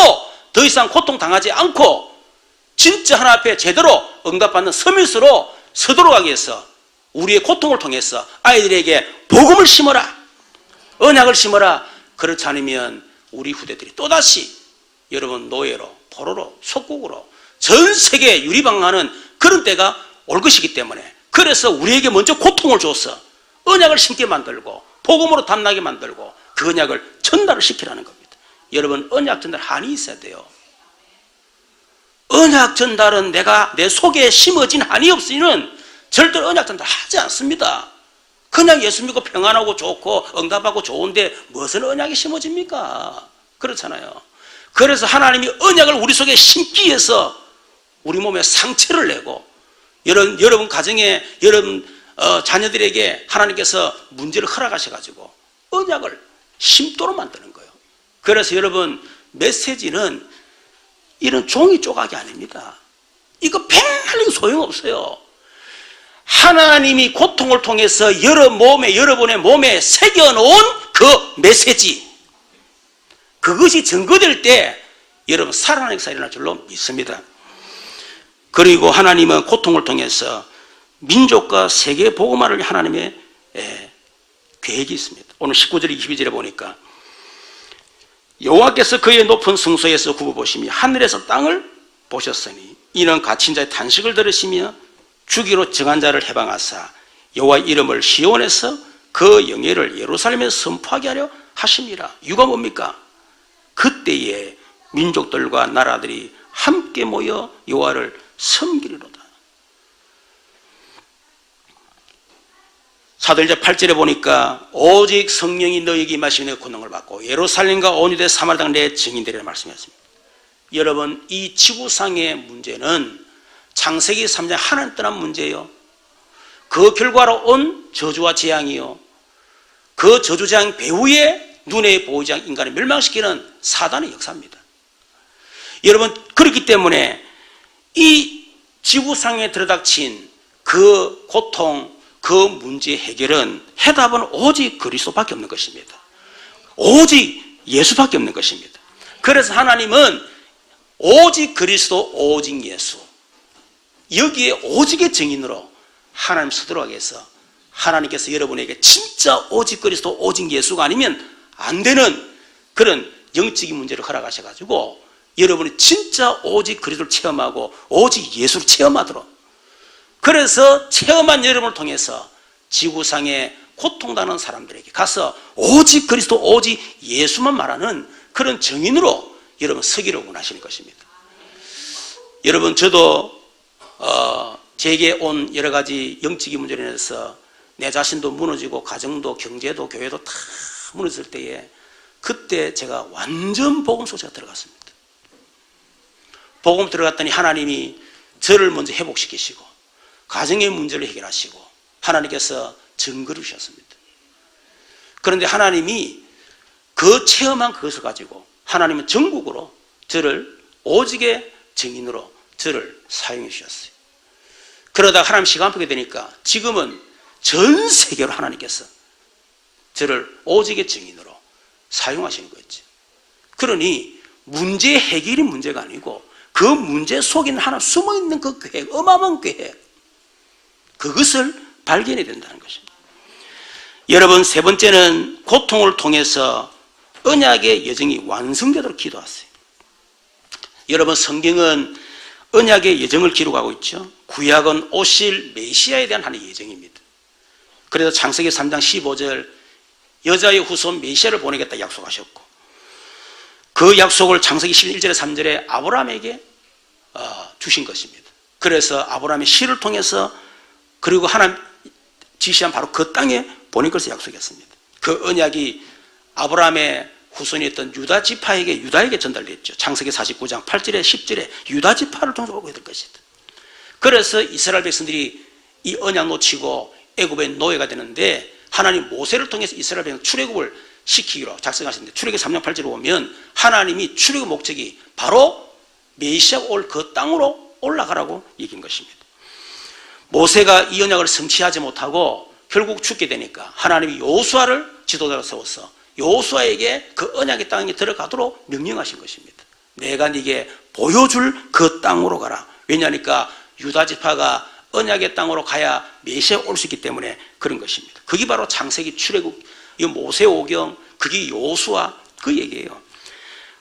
더 이상 고통당하지 않고 진짜 하나 앞에 제대로 응답받는 서밋으로 서도록 하기 위해서 우리의 고통을 통해서 아이들에게 복음을 심어라. 언약을 심어라. 그렇지 않으면 우리 후대들이 또다시 여러분 노예로, 포로로, 속국으로 전 세계에 유리방황하는 그런 때가 올 것이기 때문에, 그래서 우리에게 먼저 고통을 줘서 언약을 심게 만들고 복음으로 담나게 만들고 그 언약을 전달을 시키라는 겁니다. 여러분, 언약 전달 한이 있어야 돼요. 언약 전달은 내가 내 속에 심어진 한이 없으면 절대로 언약 전달 하지 않습니다. 그냥 예수 믿고 평안하고 좋고 응답하고 좋은데 무슨 언약이 심어집니까? 그렇잖아요. 그래서 하나님이 언약을 우리 속에 심기 위해서 우리 몸에 상처를 내고, 여러분 가정에 여러분 자녀들에게 하나님께서 문제를 허락하셔가지고 언약을 심도록 만드는 거예요. 그래서 여러분, 메시지는 이런 종이 조각이 아닙니다. 이거 백날리고 소용없어요. 하나님이 고통을 통해서 여러분의 몸에 새겨놓은 그 메시지, 그것이 증거될 때 여러분 살아나는 역사가 일어날 줄로 믿습니다. 그리고 하나님은 고통을 통해서 민족과 세계 복음화를 하나님의 계획이 있습니다. 오늘 19절 22절에 보니까 여호와께서 그의 높은 성소에서 굽어보시며 하늘에서 땅을 보셨으니 이는 갇힌 자의 탄식을 들으시며 주기로 정한 자를 해방하사 여호와 이름을 시온에서 그 영예를 예루살렘에 선포하게 하려 하심이라. 이유가 뭡니까? 그때에 민족들과 나라들이 함께 모여 여호와를 섬기리로다. 사도행전 8절에 보니까 오직 성령이 너희에게 임하시면 권능을 받고 예루살렘과 온 유대 사마리아 땅 내 증인되리라 말씀하셨습니다. 여러분, 이 지구상의 문제는 창세기 3장 하나님 떠난 문제예요. 그 결과로 온 저주와 재앙이요, 그 저주 재앙 배후에 눈에 보이지 않는 인간을 멸망시키는 사단의 역사입니다. 여러분, 그렇기 때문에 이 지구상에 들어닥친 그 고통, 그 문제 해결은 해답은 오직 그리스도밖에 없는 것입니다. 오직 예수밖에 없는 것입니다. 그래서 하나님은 오직 그리스도, 오직 예수, 여기에 오직의 증인으로 하나님 서도록 해서 하나님께서 여러분에게 진짜 오직 그리스도, 오직 예수가 아니면 안 되는 그런 영적인 문제를 허락하셔가지고 여러분이 진짜 오직 그리스도를 체험하고 오직 예수를 체험하도록, 그래서 체험한 여러분을 통해서 지구상에 고통당하는 사람들에게 가서 오직 그리스도, 오직 예수만 말하는 그런 증인으로 여러분 서기를 원하시는 것입니다. 여러분, 저도 제게 온 여러 가지 영적인 문제로 인해서 내 자신도 무너지고 가정도 경제도 교회도 다 무너질 때에, 그때 제가 완전 복음 속에 들어갔습니다. 복음 들어갔더니 하나님이 저를 먼저 회복시키시고 가정의 문제를 해결하시고 하나님께서 증거를 주셨습니다. 그런데 하나님이 그 체험한 그것을 가지고 하나님은 전국으로 저를 오직의 증인으로 저를 사용해 주셨어요. 그러다 하나님 시간 보게 되니까 지금은 전 세계로 하나님께서 저를 오직의 증인으로 사용하시는 거였죠. 그러니 문제 해결이 문제가 아니고 그 문제 속에는 하나 숨어있는 그 계획, 어마어마한 계획, 그것을 발견해야 된다는 것입니다. 여러분, 세 번째는 고통을 통해서 언약의 여정이 완성되도록 기도하세요. 여러분, 성경은 언약의 여정을 기록하고 있죠. 구약은 오실 메시아에 대한 하나의 예정입니다. 그래서 창세기 3장 15절 여자의 후손 메시아를 보내겠다 약속하셨고, 그 약속을 창세기 11절에 3절에 아브라함에게 주신 것입니다. 그래서 아브라함의 씨를 통해서, 그리고 하나님 지시한 바로 그 땅에 보낼 것을 약속했습니다. 그 언약이 아브라함의 후손이었던 유다 지파에게, 유다에게 전달됐죠. 창세기 49장 8절에 10절에 유다 지파를 통해서 오게 될 것이다. 그래서 이스라엘 백성들이 이 언약 놓치고 애굽의 노예가 되는데, 하나님 모세를 통해서 이스라엘 백성 출애굽을 시키기로 작성하셨는데, 출애굽 3장 8절에 보면 하나님이 출애굽 목적이 바로 메시아가 올 그 땅으로 올라가라고 얘기한 것입니다. 모세가 이 언약을 성취하지 못하고 결국 죽게 되니까 하나님이 여호수아를 지도자로 세워서 여호수아에게 그 언약의 땅에 들어가도록 명령하신 것입니다. 내가 네게 보여줄 그 땅으로 가라. 왜냐하니까 유다 지파가 언약의 땅으로 가야 메시아가 올 수 있기 때문에 그런 것입니다. 그게 바로 창세기, 출애굽, 이 모세오경, 그게 여호수아 그 얘기예요.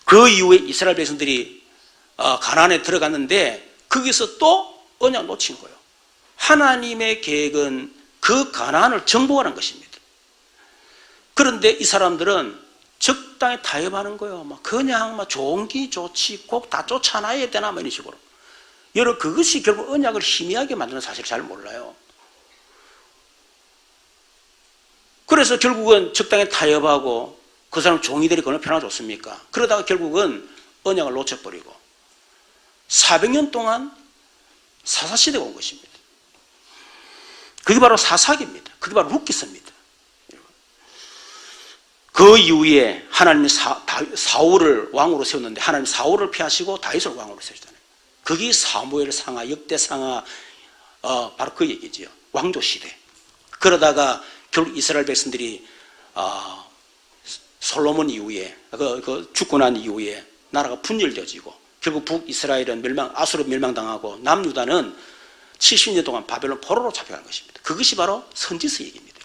그 이후에 이스라엘 백성들이 가나안에 들어갔는데 거기서 또 언약 놓친 거예요. 하나님의 계획은 그 가나안을 정복하는 것입니다. 그런데 이 사람들은 적당히 타협하는 거예요. 그냥 좋은 기 좋지 꼭 다 쫓아놔야 되나 이런 식으로. 여러분, 그것이 결국 언약을 희미하게 만드는 사실을 잘 몰라요. 그래서 결국은 적당히 타협하고 그 사람 종이들이 그걸 편하게 줬습니까? 그러다가 결국은 언약을 놓쳐버리고 400년 동안 사사시대가 온 것입니다. 그게 바로 사사기입니다. 그게 바로 룻기서입니다. 그 이후에 하나님이 사울을 왕으로 세웠는데 하나님이 사울을 피하시고 다윗을 왕으로 세우셨잖아요. 그게 사무엘 상하, 역대 상하, 바로 그 얘기죠. 왕조 시대. 그러다가 결국 이스라엘 백성들이 솔로몬 이후에 죽고 난 이후에 나라가 분열되어지고 결국 북이스라엘은 아수르 멸망당하고 남유다는 70년 동안 바벨론 포로로 잡혀간 것입니다. 그것이 바로 선지서 얘기입니다.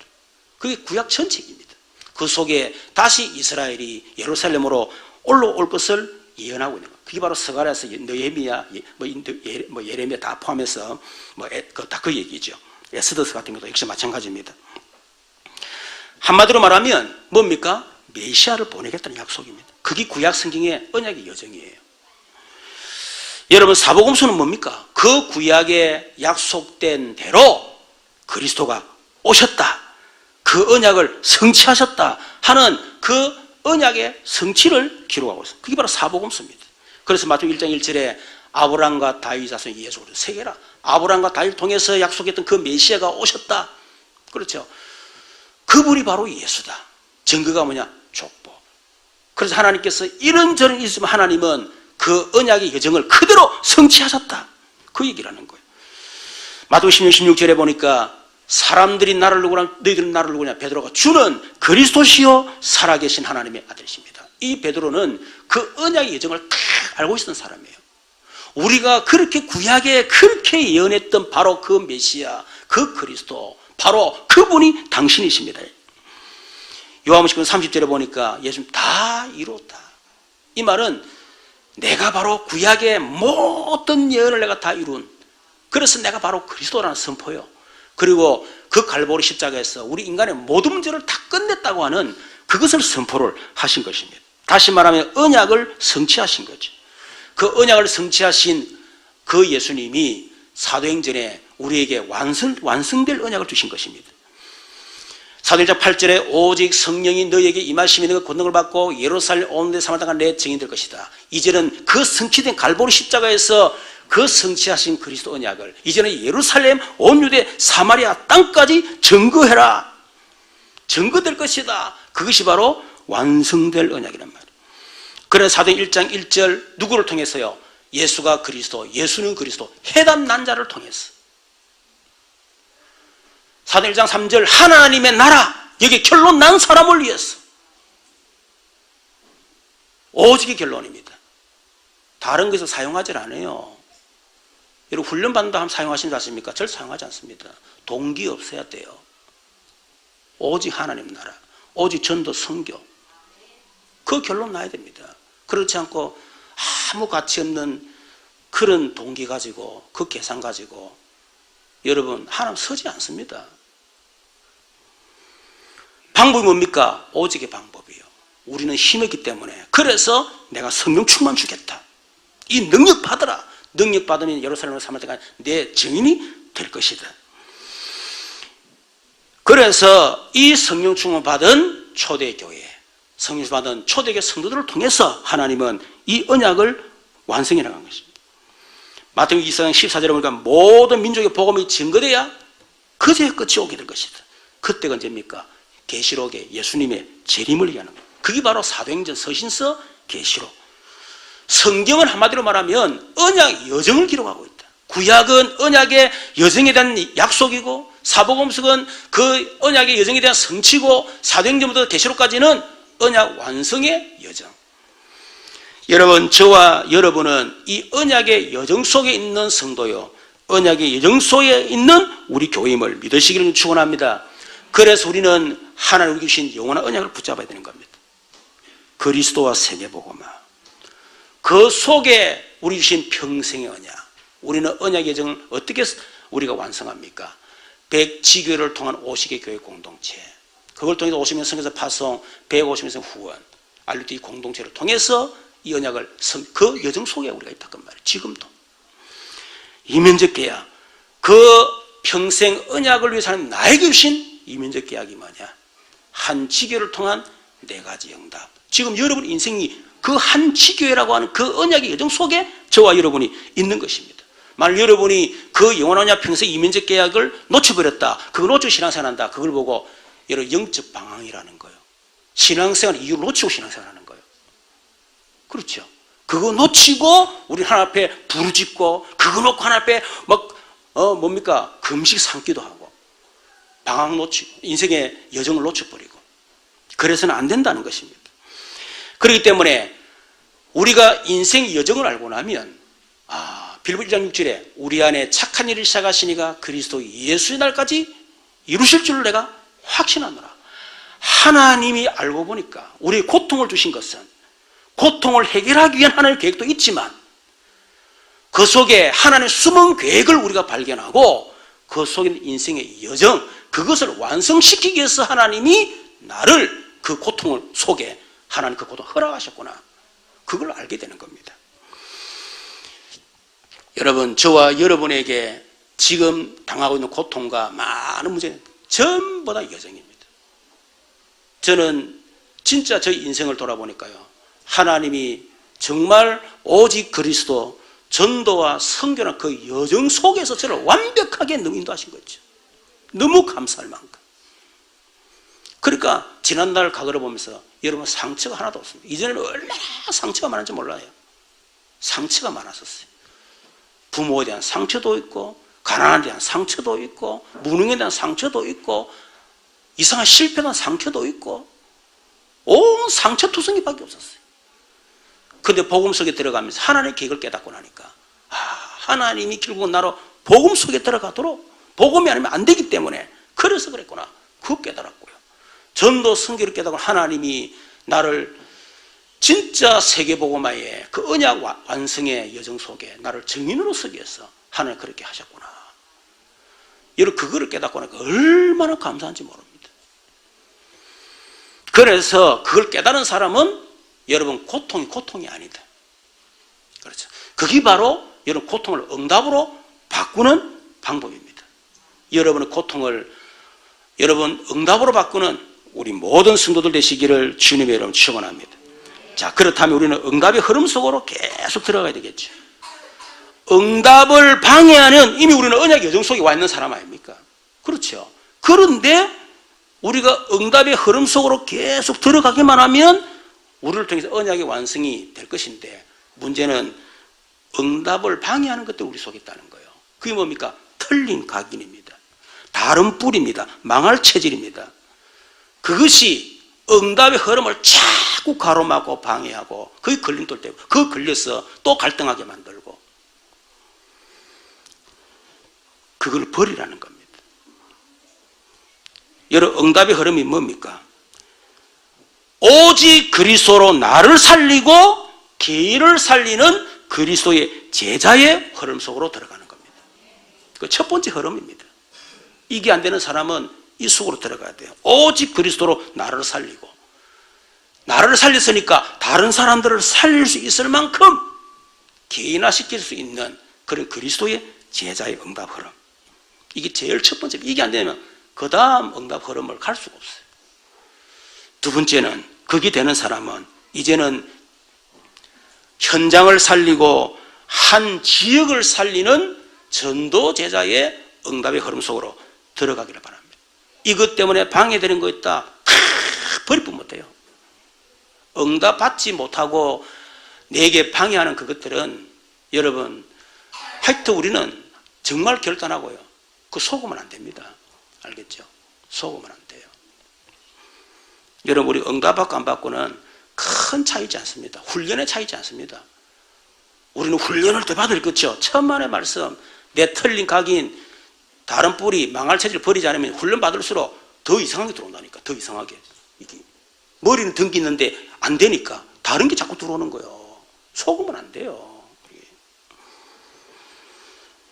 그게 구약 전체입니다. 그 속에 다시 이스라엘이 예루살렘으로 올라올 것을 예언하고 있는 거예요. 그게 바로 스가랴서, 느헤미야, 예레미야 다 포함해서 다 그 얘기죠. 에스더서 같은 것도 역시 마찬가지입니다. 한마디로 말하면 뭡니까? 메시아를 보내겠다는 약속입니다. 그게 구약 성경의 언약의 여정이에요. 여러분, 사복음서는 뭡니까? 그 구약에 약속된 대로 그리스도가 오셨다, 그 언약을 성취하셨다 하는 그 언약의 성취를 기록하고 있습니다. 그게 바로 사복음서입니다. 그래서 마태복음 1장 1절에 아브라함과 다윗 자손 예수 그리스도 세계라, 아브라함과 다윗을 통해서 약속했던 그 메시아가 오셨다. 그렇죠? 그분이 바로 예수다. 증거가 뭐냐? 족보. 그래서 하나님께서 이런저런 있으면 하나님은 그 언약의 여정을 그대로 성취하셨다. 그 얘기를 하는 거예요. 마태복음 16, 16절에 보니까 사람들이 나를 누구냐, 너희들은 나를 누구냐? 베드로가 주는 그리스도시요 살아계신 하나님의 아들이십니다. 이 베드로는 그 언약의 여정을 다 알고 있었던 사람이에요. 우리가 그렇게 구약에 그렇게 예언했던 바로 그 메시아, 그 그리스도, 바로 그분이 당신이십니다. 요한복음 30절에 보니까 예수님 다 이루었다. 이 말은 내가 바로 구약의 모든 예언을 내가 다 이룬, 그래서 내가 바로 그리스도라는 선포요. 그리고 그 갈보리 십자가에서 우리 인간의 모든 문제를 다 끝냈다고 하는 그것을 선포를 하신 것입니다. 다시 말하면 언약을 성취하신 거죠. 그 언약을 성취하신 그 예수님이 사도행전에 우리에게 완성될 언약을 주신 것입니다. 사도행전 8절에 오직 성령이 너희에게 임하시면 너희가 권능을 받고 예루살렘 온 데 사마리아가 내 증인 될 것이다. 이제는 그 성취된 갈보리 십자가에서 그 성취하신 그리스도 언약을 이제는 예루살렘 온 유대 사마리아 땅까지 증거해라. 증거될 것이다. 그것이 바로 완성될 언약이란 말이에요. 그래서 사도행전 1장 1절 누구를 통해서요? 예수가 그리스도, 예수는 그리스도, 해답 난 자를 통해서. 사도행전 1장 3절 하나님의 나라, 여기 결론 난 사람을 위해서. 오직이 결론입니다. 다른 것을 사용하지 않아요. 여러분 훈련받는다 하면 사용하시는 줄 아십니까? 절 사용하지 않습니다. 동기 없어야 돼요. 오직 하나님 나라, 오직 전도 선교, 그 결론 나야 됩니다. 그렇지 않고 아무 가치 없는 그런 동기 가지고 그 계산 가지고 여러분 하나님 서지 않습니다. 방법이 뭡니까? 오직의 방법이에요. 우리는 힘이기 때문에. 그래서 내가 성령 충만 주겠다. 이 능력 받아라. 능력 받으면 예루살렘을 사마리아가 내 증인이 될 것이다. 그래서 이 성령 충만 받은 초대교회, 성령 충만 받은 초대교회 성도들을 통해서 하나님은 이 언약을 완성해 나간 것입니다. 마태복음 2장 14절에 보니까 모든 민족의 복음이 증거돼야 그제야 끝이 오게 될 것이다. 그때가 언제입니까? 계시록에 예수님의 재림을 얘기하는 거예요. 그게 바로 사도행전, 서신서, 계시록. 성경은 한마디로 말하면 언약 여정을 기록하고 있다. 구약은 언약의 여정에 대한 약속이고 사복음서는 그 언약의 여정에 대한 성취고 사도행전부터 계시록까지는 언약 완성의 여정. 여러분, 저와 여러분은 이 언약의 여정 속에 있는 성도요, 언약의 여정 속에 있는 우리 교회임을 믿으시기를 축원합니다. 그래서 우리는 하나님 우리 주신 영원한 언약을 붙잡아야 되는 겁니다. 그리스도와 세계복음화. 그 속에 우리 주신 평생의 언약, 우리는 언약의 여정을 어떻게 우리가 완성합니까? 100지교를 통한 50개 교회 공동체, 그걸 통해서 50명 성교사 파송, 150명 후원, RUTT 공동체를 통해서 이 언약을 그 여정 속에 우리가 있다 그 말이에요. 지금도 이면적 계약, 그 평생 언약을 위해서 하는 나에게 주신 이면적 계약이 뭐냐? 한 지교를 통한 4가지 응답. 지금 여러분 인생이 그 한 지교회라고 하는 그 언약의 여정 속에 저와 여러분이 있는 것입니다. 만약 여러분이 그 영원한 언약 평생 이면적 계약을 놓쳐버렸다, 그거 놓치고 신앙생활한다, 그걸 보고 여러분 영적 방황이라는 거예요. 신앙생활 이유를 놓치고 신앙생활하는 거예요. 그렇죠? 그거 놓치고 우리 하나님 앞에 부르짖고, 그거 놓고 하나님 앞에 뭡니까? 금식 삼기도 하고, 방황 놓치고, 인생의 여정을 놓쳐버리고, 그래서는 안 된다는 것입니다. 그렇기 때문에 우리가 인생의 여정을 알고 나면, 빌립보 1장 6절에 우리 안에 착한 일을 시작하시니가 그리스도 예수의 날까지 이루실 줄을 내가 확신하노라. 하나님이 알고 보니까 우리의 고통을 주신 것은 고통을 해결하기 위한 하나님의 계획도 있지만, 그 속에 하나님의 숨은 계획을 우리가 발견하고 그 속에 있는 인생의 여정, 그것을 완성시키기 위해서 하나님이 나를 그 고통을 속에 하나님 그 고통을 허락하셨구나, 그걸 알게 되는 겁니다. 여러분, 저와 여러분에게 지금 당하고 있는 고통과 많은 문제는 전부 다 여정입니다. 저는 진짜 저희 인생을 돌아보니까요, 하나님이 정말 오직 그리스도 전도와 선교나 그 여정 속에서 저를 완벽하게 너무 인도하신 거죠. 너무 감사할 만큼. 그러니까 지난날 과거를 보면서 여러분 상처가 하나도 없습니다. 이전에는 얼마나 상처가 많은지 몰라요. 상처가 많았었어요. 부모에 대한 상처도 있고, 가난에 대한 상처도 있고, 무능에 대한 상처도 있고, 이상한 실패에 대한 상처도 있고, 온 상처투성이밖에 없었어요. 그런데 복음 속에 들어가면서 하나님의 계획을 깨닫고 나니까, 하나님이 결국은 나로 복음 속에 들어가도록, 복음이 아니면 안 되기 때문에 그래서 그랬구나, 그거 깨달았고요. 전도 선교를 깨닫고 하나님이 나를 진짜 세계복음화의 그 언약 완성의 여정 속에 나를 증인으로 서기 위해서 하나님 그렇게 하셨구나. 여러분, 그거를 깨닫고 나니까 얼마나 감사한지 모릅니다. 그래서 그걸 깨달은 사람은 여러분 고통이 아니다. 그렇죠. 그게 바로 여러분 고통을 응답으로 바꾸는 방법입니다. 여러분의 고통을 여러분 응답으로 바꾸는 우리 모든 성도들 되시기를 주님의 이름으로 축원합니다. 자, 그렇다면 우리는 응답의 흐름 속으로 계속 들어가야 되겠죠. 응답을 방해하는, 이미 우리는 언약 여정 속에 와 있는 사람 아닙니까? 그렇죠. 그런데 우리가 응답의 흐름 속으로 계속 들어가기만 하면 우리를 통해서 언약의 완성이 될 것인데, 문제는 응답을 방해하는 것들이 우리 속에 있다는 거예요. 그게 뭡니까? 틀린 각인입니다. 다른 뿔입니다. 망할 체질입니다. 그것이 응답의 흐름을 자꾸 가로막고 방해하고, 그게 걸림돌 되고, 그거 걸려서 또 갈등하게 만들고, 그걸 버리라는 겁니다. 여러분, 응답의 흐름이 뭡니까? 오직 그리스도로 나를 살리고 개인을 살리는 그리스도의 제자의 흐름 속으로 들어가는 겁니다. 그 첫 번째 흐름입니다. 이게 안 되는 사람은 이 속으로 들어가야 돼요. 오직 그리스도로 나를 살리고, 나를 살렸으니까 다른 사람들을 살릴 수 있을 만큼 개인화시킬 수 있는 그런 그리스도의 제자의 응답 흐름. 이게 제일 첫 번째. 이게 안 되면 그 다음 응답 흐름을 갈 수가 없어요. 두 번째는, 그게 되는 사람은 이제는 현장을 살리고 한 지역을 살리는 전도 제자의 응답의 흐름 속으로 들어가기를 바랍니다. 이것 때문에 방해되는 거 있다, 버릴 뿐 못해요. 응답 받지 못하고 내게 방해하는 그것들은 여러분, 하여튼 우리는 정말 결단하고요, 그 속으면 안 됩니다. 알겠죠? 속으면 안 돼요. 여러분, 우리 응답 받고 안 받고는 큰 차이지 않습니다. 훈련의 차이지 않습니다. 우리는 훈련을 더 받을 것이죠. 천만의 말씀, 내 틀린 각인, 다른 뿔이 망할 체질을 버리지 않으면 훈련 받을수록 더 이상하게 들어온다니까. 더 이상하게. 이게 머리는 등기 있는데 안 되니까 다른 게 자꾸 들어오는 거예요. 속으면 안 돼요.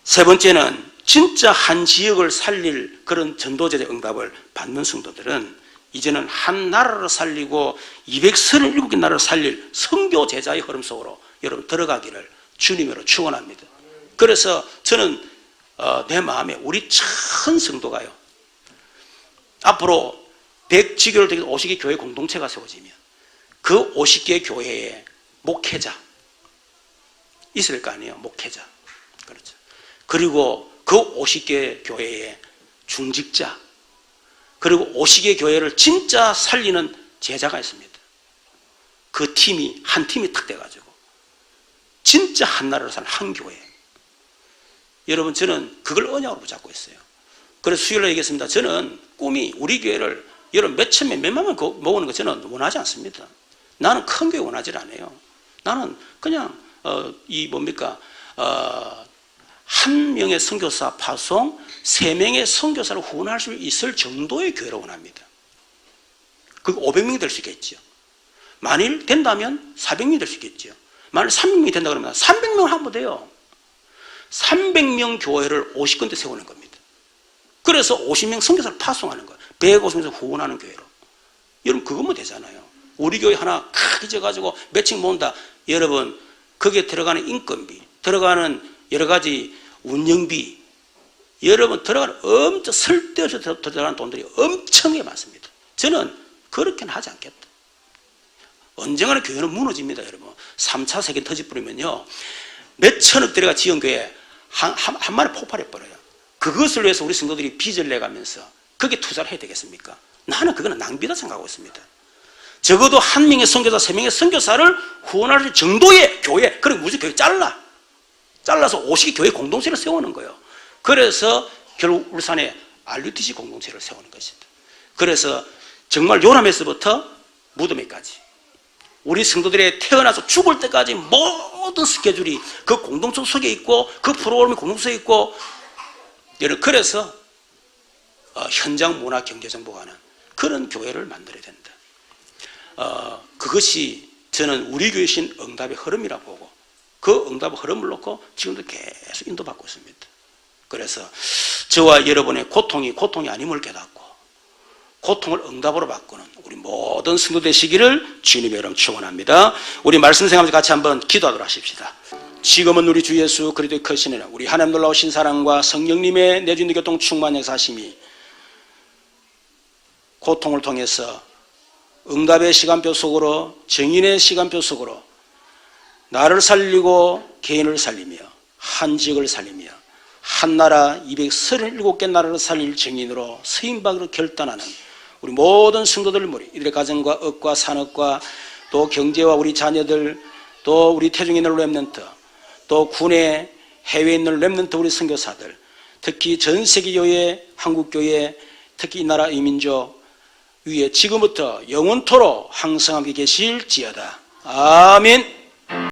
세 번째는 진짜 한 지역을 살릴 그런 전도제의 응답을 받는 성도들은 이제는 한 나라를 살리고 237개 나라를 살릴 선교 제자의 흐름 속으로 여러분 들어가기를 주님으로 축원합니다. 그래서 저는 내 마음에 우리 천 성도가요, 앞으로 100지교를 되게 50개 교회 공동체가 세워지면 그 50개 교회의 목회자 있을 거 아니에요. 목회자. 그렇죠. 그리고 그 50개 교회의 중직자, 그리고 50개 교회를 진짜 살리는 제자가 있습니다. 그 팀이 한 팀이 탁 돼가지고 진짜 한 나라를 사는 한 교회. 여러분, 저는 그걸 언약으로 붙잡고 있어요. 그래서 수요일에 얘기했습니다. 저는 꿈이 우리 교회를 여러분 몇천 명, 몇만 명 모으는 거 저는 원하지 않습니다. 나는 큰 교회 원하지 않아요. 나는 그냥 한 명의 선교사 파송, 3명의 선교사를 후원할 수 있을 정도의 교회를 원합니다. 그게 500명이 될 수 있겠죠. 만일 된다면 400명이 될 수 있겠죠. 만일 300명이 된다 그러면 300명 하면 돼요. 300명 교회를 50군데 세우는 겁니다. 그래서 50명 선교사를 파송하는 거예요. 150명에서 후원하는 교회로. 여러분, 그거면 되잖아요. 우리 교회 하나 크게 져가지고 몇층 모은다. 여러분, 거기에 들어가는 인건비, 들어가는 여러 가지 운영비, 여러분 들어가는 엄청 쓸데없이 들어가는 돈들이 엄청나게 많습니다. 저는 그렇게는 하지 않겠다. 언젠가는 교회는 무너집니다. 여러분, 3차 세계 터져버리면요, 몇천억 들어가 지은 교회 한 마리 폭발해버려요. 그것을 위해서 우리 성도들이 빚을 내가면서 거기에 투자를 해야 되겠습니까? 나는 그거는 낭비다 생각하고 있습니다. 적어도 한 명의 선교사, 3명의 선교사를 후원할 정도의 교회, 그리고 무슨 교회 잘라서 50개 교회 공동체를 세우는 거예요. 그래서 결국 울산에 RUTC 공동체를 세우는 것입니다. 그래서 정말 요람에서부터 무덤에까지 우리 성도들의 태어나서 죽을 때까지 모든 스케줄이 그 공동체 속에 있고 그 프로그램이 공동체 속에 있고, 그래서 현장 문화 경제 정보가 하는 그런 교회를 만들어야 된다. 그것이 저는 우리 교회 신 응답의 흐름이라고 보고, 그 응답의 흐름을 놓고 지금도 계속 인도받고 있습니다. 그래서 저와 여러분의 고통이 아님을 깨닫고 고통을 응답으로 바꾸는 우리 모든 성도 되시기를 주님의 이름 축원합니다. 우리 말씀 생각하면서 같이 한번 기도하도록 하십시다. 지금은 우리 주 예수 그리스도의 크신 은혜, 우리 하나님 놀라우신 사랑과 성령님의 내주는 교통 충만 역사하심이 고통을 통해서 응답의 시간표 속으로, 정인의 시간표 속으로 나를 살리고 개인을 살리며 한 지역을 살리며 한 나라 237개 나라를 살릴 정인으로 서임받기로 결단하는 우리 모든 성도들 머리, 이들의 가정과 업과 산업과 또 경제와 우리 자녀들, 또 우리 태중에 있는 렘넌트, 또 군에 해외에 있는 렘넌트 우리 선교사들, 특히 전 세계 교회, 한국 교회, 특히 이 나라 이민족 위에 지금부터 영원토록 항상 함께 계실지어다. 아멘.